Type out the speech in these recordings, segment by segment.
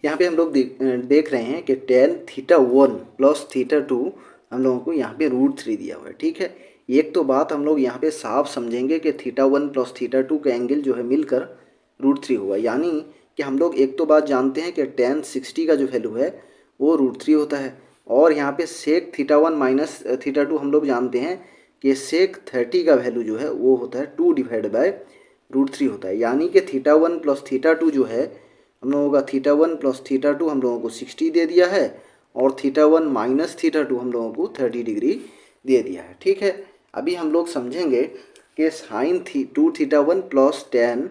यहाँ पे हम लोग देख रहे हैं कि tan θ1 प्लस θ2 हम लोगों को यहाँ पे √3 दिया हुआ है। ठीक है, एक तो बात हम लोग यहाँ पे साफ समझेंगे कि θ1 प्लस θ2 का एंगल जो है मिलकर √3 हुआ, यानी कि हम लोग एक तो बात जानते हैं कि tan 60 का जो वैल्यू है वो √3 होता है, और यहाँ पे sec θ1 माइनस θ2 हम लोग जानते हैं कि sec 30 का वैल्यू जो है वो होता है 2/√3 होता है, यानी कि θ1 प्लस θ2 जो है हम लोगों का θ1 प्लस θ2 हम लोगों को 60 दे दिया है, और θ1 माइनस θ2 हम लोगों को 30 डिग्री दे दिया है। ठीक है, अभी हम लोग समझेंगे कि sine 2θ1 plus tan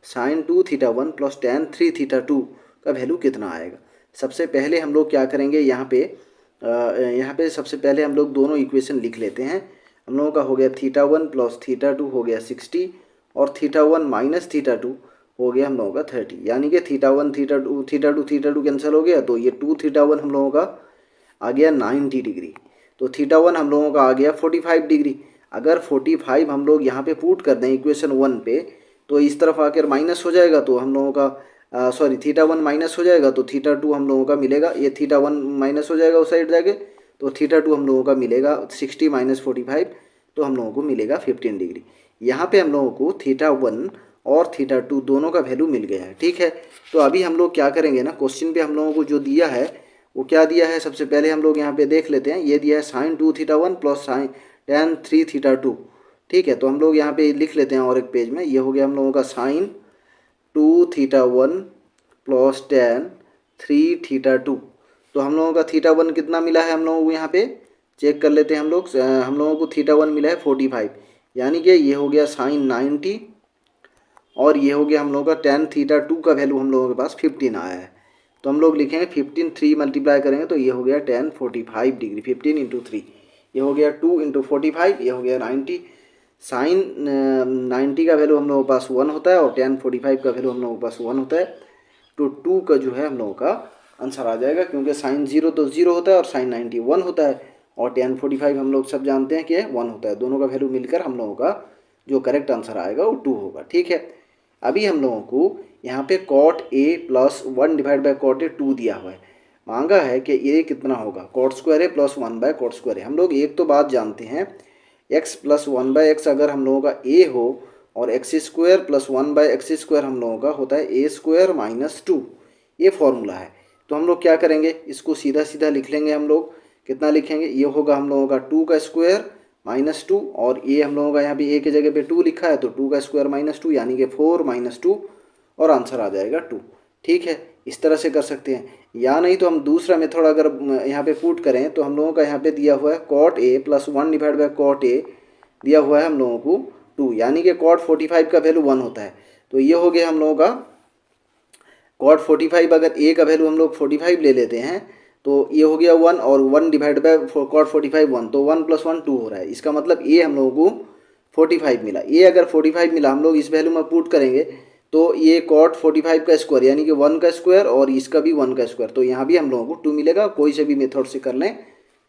sine 2θ1 plus tan 3θ2 का वैल्यू कितना आएगा। सबसे पहले हम लोग क्या करेंगे, यहाँ पे सबसे पहले हम लोग दोनों इक्वेशन लिख लेते हैं। हम लोगों का हो गया θ1 प्लस θ2 हो गया 60, और θ1 माइनस θ2 हो गया हम लोगों का 30, यानी कि θ1 θ2 कैंसिल हो गया, तो ये 2θ1 हम लोगों का आ गया 90 डिग्री, तो θ1 हम लोगों का आ गया 45 डिग्री। अगर 45 हम लोग यहाँ पे पुट कर दें इक्वेशन 1 पे, तो इस तरफ आकर माइनस हो जाएगा, तो हम लोगों का सॉरी θ1 माइनस हो जाएगा, तो θ2 हम लोगों का मिलेगा, ये θ1 माइनस हो जाएगा उस साइड जाके, तो θ2 हम लोगों का मिलेगा 60 माइनस 45, तो हम लोगों को मिलेगा 15 डिग्री। यहाँ पे हम लोगों को θ1 और θ2 दोनों का वैल्यू मिल गया है। ठीक है, तो अभी हम लोग क्या करेंगे ना, क्वेश्चन पे हम लोगों को जो दिया है वो क्या दिया है, सबसे पहले हम लोग यहाँ पे देख लेते हैं। ये दिया है साइन 2θ1 प्लस साइन tan 3θ2। ठीक है, तो हम लोग यहाँ पे लिख लेते हैं और एक पेज में, ये हो गया हम लोगों का साइन 2θ1 प्लस tan 3θ2। तो हम लोगों का θ1 कितना मिला है हम लोगों को, यहाँ पे चेक कर लेते हैं हम लोग। हम लोगों को θ1 मिला है 45, यानी कि ये हो गया साइन 90, और ये हो गया हम लोगों का tan θ2 का वैल्यू हम लोगों के पास 15 आया है, तो हम लोग लिखेंगे 15 3 मल्टीप्लाई करेंगे तो ये हो गया tan 45 डिग्री, 15 इंटू 3 ये हो गया 2 इंटू 45, ये हो गया 90। साइन 90 का वैल्यू हम लोगों के पास 1 होता है, और tan 45 का वैल्यू हम लोगों के पास 1 होता है, तो 2 का जो है हम लोगों का आंसर आ जाएगा, क्योंकि साइन 0 तो 0 होता है और साइन 90 1 होता है, और tan 45 हम लोग सब जानते हैं कि 1 होता है। दोनों का वैल्यू मिलकर हम लोगों का जो करेक्ट आंसर आएगा वो 2 होगा। ठीक है, अभी हम लोगों को यहाँ पे cot a plus 1 divide by cot a 2 दिया हुआ है, मांगा है कि ये कितना होगा, cot square a plus 1 by cot square a। हम लोग एक तो बात जानते हैं, x प्लस 1 बाय एक्स अगर हम लोगों का a हो, और x square plus 1 by x square हम लोगों का होता है a स्क्वायर माइनस 2, ये फॉर्मूला है। तो हम लोग क्या करेंगे, इसको सीधा सीधा लिख लेंगे। हम लोग कितना लिखेंगे, ये होगा हम लोगों का 2 का स्क्वायर माइनस 2, और ये हम लोगों का यहाँ पे ए की जगह पे 2 लिखा है, तो 2 का स्क्वायर माइनस 2 यानी कि 4 माइनस 2, और आंसर आ जाएगा 2। ठीक है, इस तरह से कर सकते हैं, या नहीं तो हम दूसरा मेथड अगर यहाँ पे पुट करें, तो हम लोगों का यहाँ पे दिया हुआ है cot a plus 1 divide by cot a दिया हुआ है हम लोगों को 2, यानी कि cot 45 का वैल्यू 1 होता है, तो ये हो गया हम लोगों का cot 45। अगर a का वैल्यू हम लोग 45 ले लेते हैं, तो ये हो गया 1, और 1 डिवाइड बाय cot 45 1, तो 1 प्लस 1 2 हो रहा है। इसका मतलब a हम लोगों को 45 मिला। a अगर 45 मिला, हम लोग इस वैल्यू में पुट करेंगे, तो ये cot 45 का स्क्वायर यानी कि 1 का स्क्वायर, और इसका भी 1 का स्क्वायर, तो यहाँ भी हम लोगों को 2 मिलेगा। कोई से भी मेथड से कर लें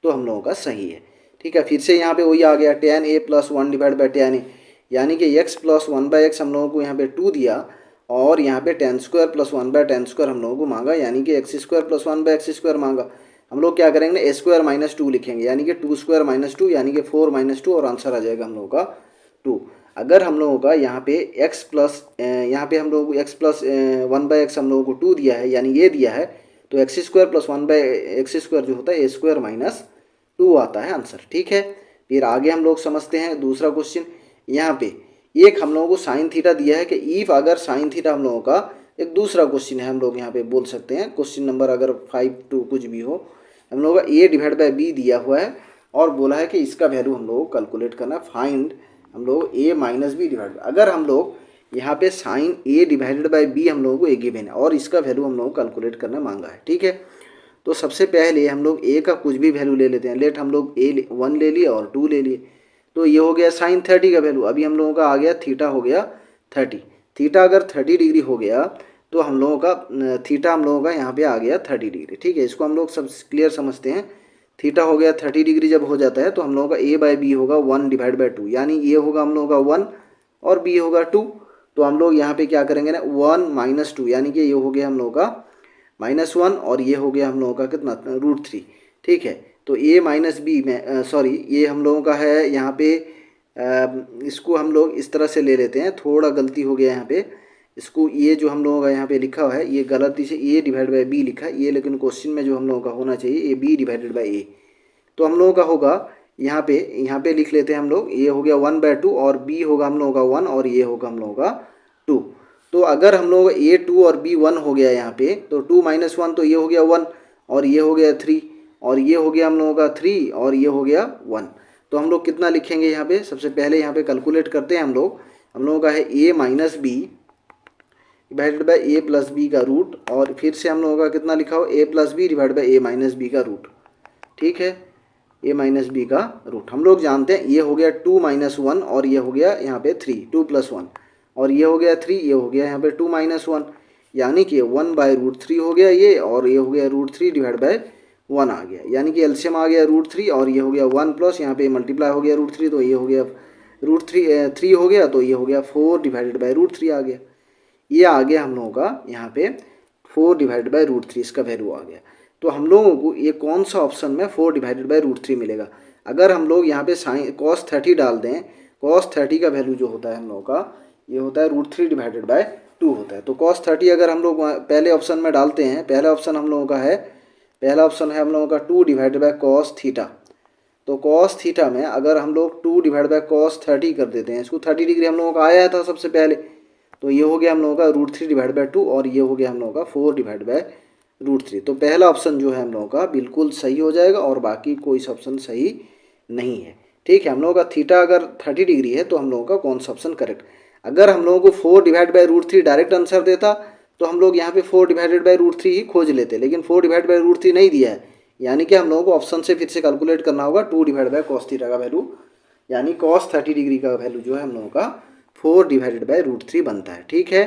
तो हम लोगों का सही है। ठीक है, फिर से यहाँ पे वही आ गया tan a plus 1 divide by tan a, यानी कि x प्लस 1 बाई एक्स हम लोगों को यहाँ पे 2 दिया, और यहाँ पे tan square plus 1 by tan square हम लोगों को मांगा, यानी कि x square plus 1 by x square मांगा। हम लोग क्या करेंगे, a स्क्वायर माइनस 2 लिखेंगे, यानी कि 2 स्क्वायर माइनस 2 यानी कि 4 माइनस 2, और आंसर आ जाएगा हम लोगों का 2। अगर हम लोगों का यहाँ पे x प्लस यहाँ पे हम लोगों को x प्लस 1 बाई एक्स हम लोगों को 2 दिया है, यानी ये दिया है, तो x square plus 1 by x square जो होता है a स्क्वायर माइनस 2 आता है आंसर। ठीक है, फिर आगे हम लोग समझते हैं दूसरा क्वेश्चन। यहाँ पे एक हम लोगों को साइन थीटा दिया है कि इफ अगर साइन थीटा हम लोगों का एक दूसरा क्वेश्चन है, हम लोग यहाँ पे बोल सकते हैं क्वेश्चन नंबर अगर 5 टू कुछ भी हो, हम लोगों का a डिवाइड बाई बी दिया हुआ है, और बोला है कि इसका वैल्यू हम लोग को कैलकुलेट करना, फाइंड हम लोग a माइनस बी डिवाइड। अगर हम लोग यहाँ पे sine a divided by b हम लोगों को एक गिवन है, और इसका वैल्यू हम लोग को कैलकुलेट करना मांगा है। ठीक है, तो सबसे पहले हम लोग a का कुछ भी वैल्यू ले लेते हैं। लेट हम लोग a 1 ले लिए और 2 ले लिए, तो ये हो गया साइन 30 का वैल्यू। अभी हम लोगों का आ गया थीटा हो गया 30। थीटा अगर 30 डिग्री हो गया, तो हम लोगों का थीटा हम लोगों का यहाँ पे आ गया 30 डिग्री। ठीक है, इसको हम लोग सब क्लियर समझते हैं। थीटा हो गया 30 डिग्री जब हो जाता है, तो हम लोगों का a बाई बी होगा 1 डिवाइड बाई 2, यानी ये होगा हम लोगों का 1 और b होगा 2। तो हम लोग यहाँ पे क्या करेंगे ना, 1 माइनस 2, यानी कि ये हो गया हम लोगों का -1 और ये हो गया हम लोगों का कितना √3। ठीक है, तो a माइनस बी में सॉरी ये हम लोगों का है यहाँ पे इसको हम लोग इस तरह से ले लेते हैं, थोड़ा गलती हो गया यहाँ पे। इसको ये जो हम लोगों का यहाँ पे लिखा हुआ है ये गलती से a डिवाइड बाई b लिखा है ये, लेकिन क्वेश्चन में जो हम लोगों का होना चाहिए a b divided by a। तो हम लोगों का होगा यहाँ पे लिख लेते हैं हम लोग, ये हो गया 1/2 और b होगा हम लोगों का 1 और ये होगा हम लोगों का 2। तो अगर हम लोग a 2 और b 1 हो गया यहाँ पे, तो 2 - 1 तो ये हो गया 1 और ये हो गया 3 और ये हो गया हम लोगों का 3 और ये हो गया 1। तो हम लोग कितना लिखेंगे यहाँ पे, सबसे पहले यहाँ पे कैलकुलेट करते हैं हम लोगों का है a minus b divided by a plus b का रूट, और फिर से हम लोगों का कितना लिखा हो a plus b divide by a minus b का रूट। ठीक है, a माइनस बी का रूट हम लोग जानते हैं, ये हो गया 2 - 1 और ये हो गया यहाँ पे 3, 2 + 1 और ये हो गया 3, ये हो गया यहाँ पे 2 - 1, यानी कि 1/√3 हो गया ये, और ये हो गया √3 डिवाइड बाई 1 आ गया, यानी कि एलसीएम आ गया √3 और ये हो गया 1 प्लस यहाँ पे मल्टीप्लाई हो गया √3 तो ये हो गया √3 हो गया, तो ये हो गया 4 डिवाइडेड बाई √3 आ गया। ये आ गया हम लोगों का यहाँ पे 4 डिवाइडेड बाई √3 इसका वैल्यू आ गया। तो हम लोगों को ये कौन सा ऑप्शन में 4 डिवाइडेड बाई √3 मिलेगा। अगर हम लोग यहाँ पे साइन cos 30 डाल दें, cos 30 का वैल्यू जो होता है हम लोगों का ये होता है √3 डिवाइडेड बाई 2 होता है। तो cos 30 अगर हम लोग पहले ऑप्शन में डालते हैं, पहला ऑप्शन हम लोगों का है हम लोगों का 2 डिवाइडेड बाई cos थीटा। तो cos थीटा में अगर हम लोग 2 डिवाइड बाई cos 30 कर देते हैं, इसको 30 डिग्री हम लोगों का आया था सबसे पहले, तो ये हो गया हम लोगों का √3 डिवाइड बाई 2 और ये हो गया हम लोगों का 4 डिवाइड बाई √3। तो पहला ऑप्शन जो है हम लोगों का बिल्कुल सही हो जाएगा और बाकी कोई सा ऑप्शन सही नहीं है। ठीक है, हम लोगों का थीटा अगर 30 डिग्री है तो हम लोगों का कौन सा ऑप्शन करेक्ट। अगर हम लोगों को 4 डिवाइड बाई √3 डायरेक्ट आंसर देता तो हम लोग यहाँ पे 4 डिवाइडेड बाई √3 ही खोज लेते, लेकिन 4 डिवाइड बाई √3 नहीं दिया है, यानी कि हम लोगों को ऑप्शन से फिर से कैलकुलेट करना होगा 2 डिवाइड बाई cos थीटा का वैल्यू, यानी cos 30 डिग्री का वैल्यू जो है हम लोगों का 4 डिवाइडेड बाई √3 बनता है। ठीक है।